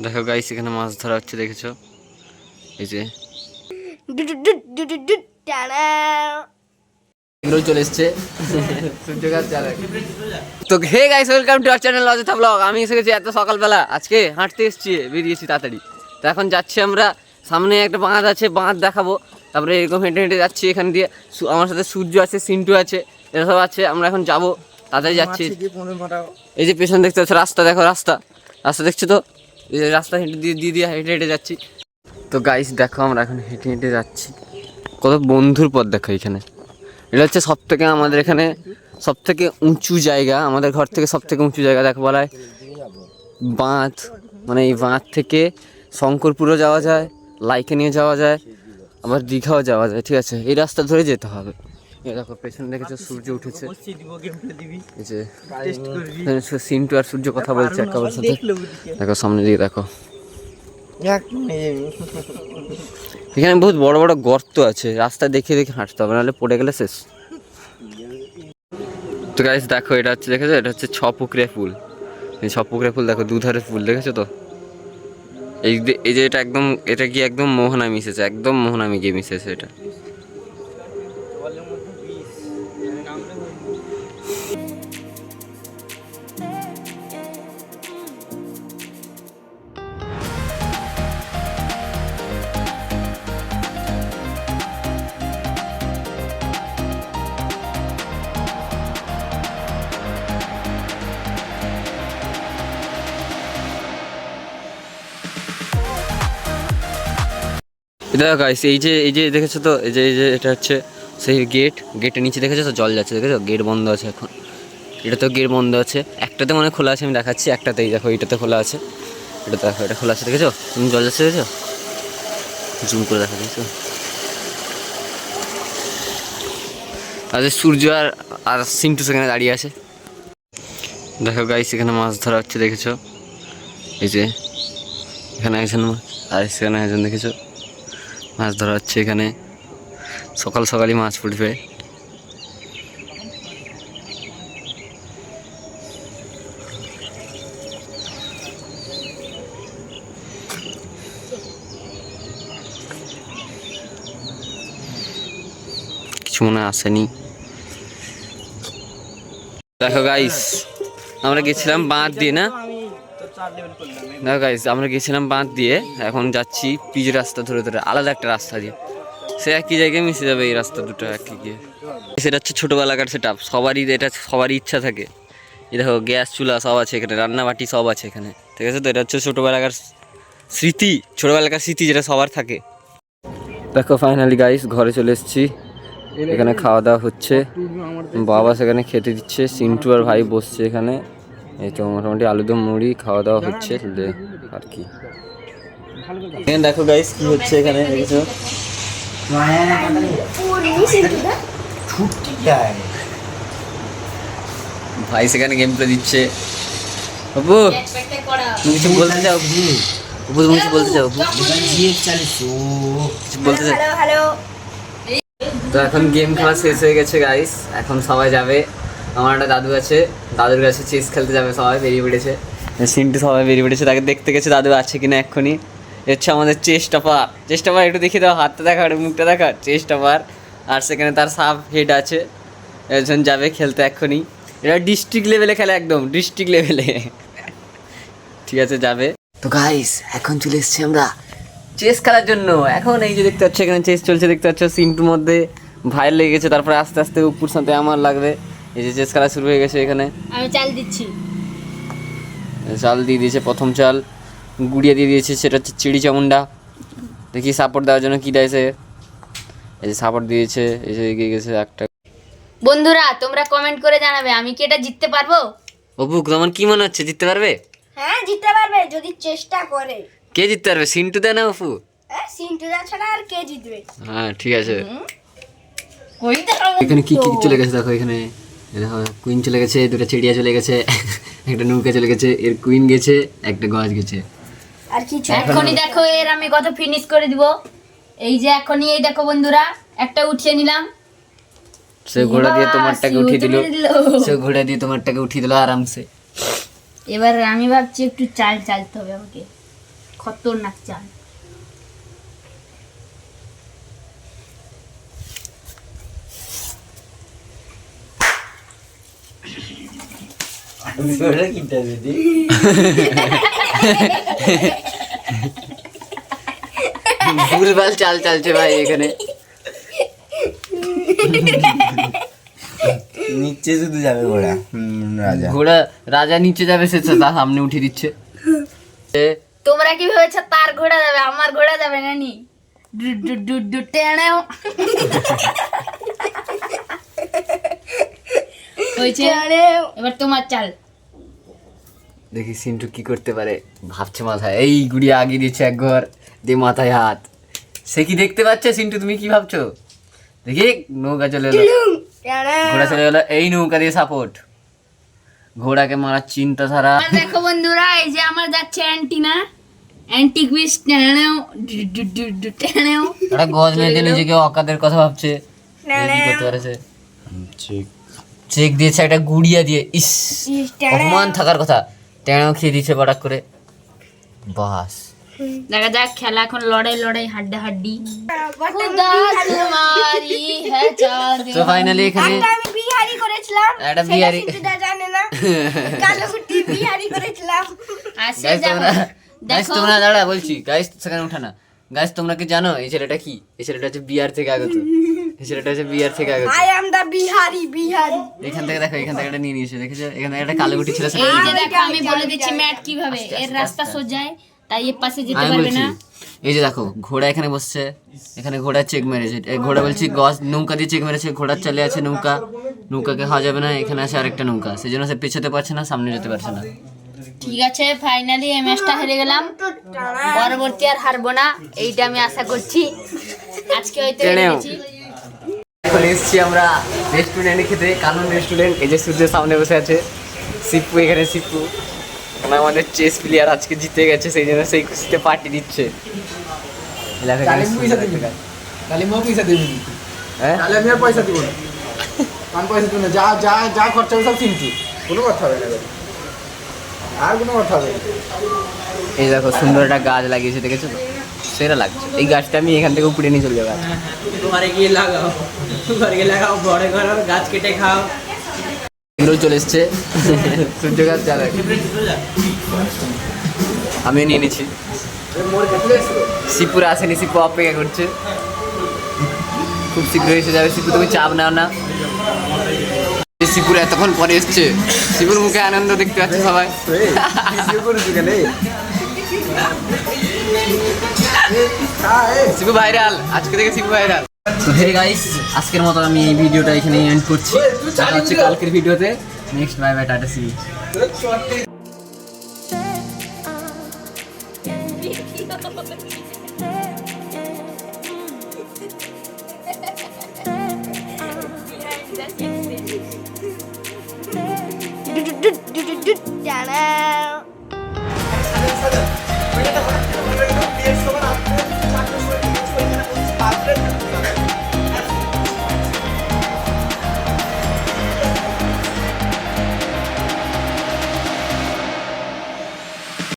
দেখো গাইস এখানে মাছ ধরা হচ্ছে, দেখেছো? এই যে এগুলো চলে এসছে তো hey guys, welcome to our channel অযথা ব্লগ। আমি এসে গেছি এত সকালবেলা, আজকে হাঁটতে এসেছি, বেরিয়েছি তাড়াতাড়ি। তো এখন যাচ্ছি আমরা, সামনে একটা বাঁধ আছে, বাঁধ দেখাবো। তারপরে এরকম হেঁটে হেঁটে যাচ্ছি এখান দিয়ে। আমার সাথে সূর্য আছে, সিন্টু আছে, এরা সব আছে। আমরা এখন যাবো, তাড়াতাড়ি যাচ্ছি। এই যে পেছনে দেখতে পাচ্ছ রাস্তা, দেখো রাস্তা দেখছো তো? এই যে রাস্তা হেঁটে দিয়ে হেঁটে হেঁটে যাচ্ছি। তো গাইস দেখো আমরা এখন হেঁটে হেঁটে যাচ্ছি, কত বন্ধুর পথ দেখো। এখানে এটা হচ্ছে সব থেকে আমাদের এখানে সব থেকে উঁচু জায়গা, আমাদের ঘর থেকে সব থেকে উঁচু জায়গা দেখো বলা হয় বাঁধ। মানে এই বাঁধ থেকে শঙ্করপুরও যাওয়া যায়, লাইকে নিয়ে যাওয়া যায়, আবার দীঘাও যাওয়া যায়। ঠিক আছে, এই রাস্তা ধরে যেতে হবে। এই দেখো পেছনে দেখেছো সূর্য উঠেছে। এই যে সিন্টু আর সূর্য কথা বলছে একে অপরের সাথে। দেখো সামনে দিকে দেখো, এখানে বহুত বড় বড় গর্ত আছে, রাস্তা দেখে দেখে হাঁটতে হবে, নাহলে পড়ে গেলে শেষ। তো গাইস দেখো এটা হচ্ছে, দেখেছো? এটা হচ্ছে ছপুকুরিয়া ফুল। এই ছপুকুরিয়া ফুল দেখো, দুধারে ফুল, দেখেছো তো? এই যে এটা একদম, এটা কি একদম মোহনা মিশেছে, একদম মোহনা গিয়ে মিশেছে এটা। এটা গাইস এই যে দেখেছো তো? এই যে এটা হচ্ছে সেই গেটের নিচে দেখেছো তো জল যাচ্ছে, দেখেছো? গেট বন্ধ আছে এখন, এটা তো গেট বন্ধ আছে। একটাতে মনে খোলা আছে, আমি দেখাচ্ছি। একটাতেই দেখো, এইটাতে খোলা আছে, এটা দেখো, এটা খোলা আছে, দেখেছো? তুমি জল যাচ্ছে, দেখেছো? জুম করে দেখা, দেখেছো? আর সূর্য আর সিন্টু সেখানে দাঁড়িয়ে আছে। দেখো গাইস এখানে মাছ ধরা হচ্ছে, দেখেছো? এই যে এখানে একজন, আর সেখানে একজন, দেখেছো? মাছ ধরা হচ্ছে এখানে, সকাল সকালই মাছ ফুটবে। কিছু মনে আসেনি। দেখো গাইস আমরা গেছিলাম বাঁধ দিয়ে, না দেখো গাইস আমরা গেছিলাম বাঁধ দিয়ে, এখন যাচ্ছি পিচ রাস্তা ধরে ধরে, আলাদা একটা রাস্তা দিয়ে। সে একই জায়গায় মিশে যাবে এই রাস্তা দুটো একই গিয়ে। সেটা হচ্ছে ছোটোবেলাকার সেট আপ, সবারই ইচ্ছা থাকে। এই দেখো গ্যাস চুলা সব আছে এখানে, রান্নাবাটি সব আছে এখানে, ঠিক আছে? তো এটা হচ্ছে ছোটোবেলাকার স্মৃতি, যেটা সবার থাকে। দেখো ফাইনালি গাইস ঘরে চলে এসেছি, এখানে খাওয়া দাওয়া হচ্ছে, বাবা সেখানে খেতে দিচ্ছে, সিন্টু আর ভাই বসছে এখানে। এই তো মোটামুটি আলুদম মুড়ি খাওয়া দাওয়া হচ্ছে আর কি। দেখো গাইস কি হচ্ছে এখানে, দেখেছো? ভাই সেখানে গেম প্লে দিচ্ছে। বাবু তুমি কিছু বলতে চাও? বাবু তুমি কিছু বলতে চাও? বলতে চাও? তো এখন গেম খেলা শেষ হয়ে গেছে গাইস, এখন সবাই যাবে। আমার একটা দাদু আছে, দাদুর কাছে চেস খেলতে যাবে, সবাই বেরিয়ে পড়েছে। সিন্টু সবাই বেরিয়ে পড়েছে, তাকে দেখতে গেছে দাদু আছে কিনা এক্ষুনি। হচ্ছে আমাদের চেস টপার একটু দেখিয়ে দাও, হাতটা দেখা, মুখটা দেখা, চেস টপার। আর সেখানে তার সাব হেড আছে, একজন যাবে খেলতে এক্ষুনি। এটা ডিস্ট্রিক্ট লেভেলে খেলে, একদম ডিস্ট্রিক্ট লেভেলে, ঠিক আছে যাবে। তো গাইস এখন চলে এসেছি আমরা চেস খেলার জন্য। এখন এই যে দেখতে পাচ্ছ এখানে চেস চলছে, দেখতে পাচ্ছ সিন্টুর মধ্যে ভাইয়ের লেগে গেছে, তারপরে আস্তে আস্তে উপর সাথে আমার লাগবে। এই যে চেস খেলা শুরু হয়ে গেছে এখানে, আমি চাল দিচ্ছি, চাল দিয়ে দিয়েছে, প্রথম চাল গুড়িয়ে দিয়ে দিয়েছে, সেটা হচ্ছে চিড়ি চামুন্ডা। দেখি সাপোর্ট দেওয়ার জন্য কি দেয় সে। এই যে সাপোর্ট দিয়েছে, এই যে এগিয়ে গেছে একটা। বন্ধুরা তোমরা কমেন্ট করে জানাবে আমি কি এটা জিততে পারবো। অপু তোমার কি মনে হচ্ছে, জিততে পারবে? হ্যাঁ জিততে পারবে যদি চেষ্টা করে। কে জিততে পারবে, সিন্টু দেয় না অপু? হ্যাঁ সিন্টু দা ছাড়া আর কে জিতবে? হ্যাঁ ঠিক আছে। ওইটা এখানে কি কি চলে গেছে দেখো, এখানে দেখো কুইন চলে গেছে, দুটো চিড়িয়া চলে গেছে, একটা নৌকা চলে গেছে, এর কুইন গেছে, একটা গজ গেছে। আর কিছু এখনই দেখো এর আমি কত ফিনিশ করে দিব। এই যে এখনই এই দেখো বন্ধুরা, একটা উঠিয়ে নিলাম, সে ঘোড়া দিয়ে তোমারটাকে উঠিয়ে দিল, সে ঘোড়া দিয়ে তোমারটাকে উঠিয়ে দিল আরামসে। এবার আমি ভাবছি একটু চালতে হবে আমাকে। খতরনাক চাল। ভুলভাল চাল চালছে ভাই এখানে। নিচে শুধু যাবে ঘোড়া রাজা। ঘোড়া রাজা নিচে যাবে, সে তো তার সামনে উঠিয়ে দিচ্ছে। তোমরা কি ভেবেছো তার ঘোড়া যাবে, আমার ঘোড়া যাবে না নি? ডু ডু ডু ডু টেনেও। হয়েছে, এবার তোমার চাল। দেখি সিন্টু কি করতে পারে, ভাবছে মাথায়। এই গুড়িয়া আগিয়ে দিচ্ছে এক ঘর, দিয়ে মাথায় হাত। সে কি দেখতে পাচ্ছে সিন্টু, তুমি কি ভাবছো? দেখি নৌকা চলে এলো, ঘোড়া চলে গেলো। এই নৌকা দিয়ে সাপোর্ট, ঘোড়াকে মারার চিন্তা ছাড়া। আর দেখো বন্ধুরা, এই যে আমার যাচ্ছে অ্যান্টিনা, অ্যান্টি কুইজ টেনেও ডু ডু ডু ডু টেনেও। একটা গজ মেয়েতে নিজেকে অকাদের কথা ভাবছে। এই কি করতে পারেছে, চেক দিয়েছে একটা গুড়িয়া দিয়ে। ইস, অপমান থাকার কথা, টেনেও খেয়ে দিচ্ছে বাটাক করে। বাস, দেখা যাক খেলা এখন লড়াই লড়াই হাড্ডা হাড্ডি। খুদা তোমারি হ্যাঁ চাঁদ। তো ফাইনালি এখানে আমি বিহারি করেছিলাম, একটা সেটা বিহারি সিন্টুদা জানে না। কালো কুটি বিহারি করেছিলাম। আসে গাইস যাও তোমরা, গাইস দেখো তোমরা দাঁড়া বলছি, গাইস সেখানে উঠা না। গাইস তোমরা কি জানো এই ছেলেটা কি? এই ছেলেটা হচ্ছে বিহার থেকে আগত। এই ছেলেটা হচ্ছে বিহার থেকে আগত। আই এম দা বিহারি বিহারি। এখান থেকে দেখো, এখান থেকে একটা নিয়ে নিয়েছে, দেখেছো? এখানে একটা কালো গুটি ছিল। এই যে দেখো আমি বলে দিচ্ছি ম্যাট কিভাবে, এর রাস্তা সোজায়, তাই এর পাশে যেতে আমি পারবে বলছি, না। এই যে দেখো ঘোড়া এখানে বসছে, এখানে ঘোড়া চেক মেরেছে। এই ঘোড়া বলছি গজ নৌকা দিয়ে চেক মেরেছে, ঘোড়ার চালে আছে নৌকা, নৌকাকে খাওয়া যাবে না। এখানে আছে আরেকটা নৌকা, সেই জন্য সে পেছাতে পারছে না, সামনে যেতে পারছে না। ঠিক আছে, ফাইনালি এই ম্যাচটা হেরে গেলাম, পরবর্তী আর হারবো না, এইটা আমি আশা করছি। আজকে হয়তো হেরে টেনেও। গেছি। এখন এসেছি আমরা রেস্টুরেন্টে খেতে, কানন রেস্টুরেন্ট। এই যে সূর্যের সামনে বসে আছে সিপ্পু, এখানে সিপ্পু মানে আমাদের চেস প্লেয়ার আজকে জিতে গেছে, সেই জন্য সেই খুশিতে পার্টি দিচ্ছে। এলাকায় তাহলে আমি পয়সা দিবি, তাহলে আমিও পয়সা দিবি, হ্যাঁ তাহলে আমি আর পয়সা দিব না, আমি পয়সা দিব না। যা যা যা খরচা হবে সব চিনছি, কোনো কথা হবে না এবারে। আর কোনো কথা হবে না। এই দেখো সুন্দর একটা গাছ লাগিয়েছে, দেখেছো তো? সেরা লাগছে। এই গাছটা আমি এখান থেকে উপরে নিয়ে চলে যাবো। ঘরে গিয়ে লাগাও, ঘরে গিয়ে লাগাও, ঘরে ঘরে গাছ কেটে খাও। এগুলো চলে এসছে, সূর্য গাছ জ্বালায়। আমিও নিয়ে নিচ্ছি। মোর কেটে এসো। শিবপুরে আসেনি, শিবপু অপেক্ষা করছে, খুব শীঘ্রই এসে যাবে। শিবপু তুমি চাপ নাও না। শিবপুরে এতক্ষণ পরে এসছে, শিবুর মুখে আনন্দ দেখতে পাচ্ছে সবাই। ভিডিও করেছি কেন? শিবু ভাইরাল, আজকে থেকে শিবু ভাইরাল। তো হে গাইস, আজকের মতো আমি এই ভিডিওটা এখানে এন্ড করছি। দেখা হচ্ছে কালকের ভিডিওতে। Next, bye bye, tata, see you. টানা